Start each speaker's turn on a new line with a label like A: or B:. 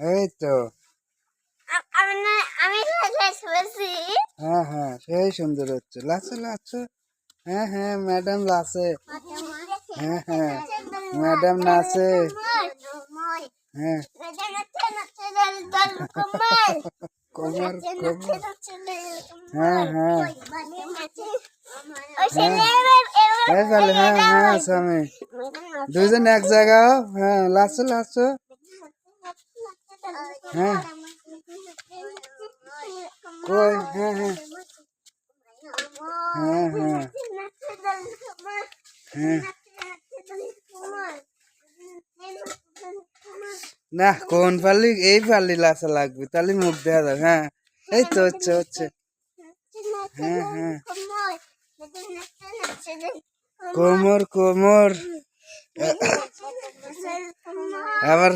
A: এই তো।
B: আমি
A: হ্যাঁ হ্যাঁ, সেই সুন্দর হচ্ছে। লাচো লাচো। হ্যাঁ হ্যাঁ, ম্যাডাম লাচে। হ্যাঁ হ্যাঁ, ম্যাডাম নাচে। হ্যাঁ, কোমর কোমর। হ্যাঁ হ্যাঁ এই পারলে। হ্যাঁ হ্যাঁ স্বামী, দুইজন এক জায়গাও। হ্যাঁ, লাচো লাচো। হ্যাঁ কই। হ্যাঁ হ্যাঁ হ্যাঁ হ্যাঁ হ্যাঁ। না, কোন পাল্লি? এই পাল্লি লাচা লাগবে, তাহলে মুখ দেখা যাবে। হ্যাঁ, এই তো হচ্ছে হচ্ছে। হ্যাঁ হ্যাঁ, কোমর কোমর। আবার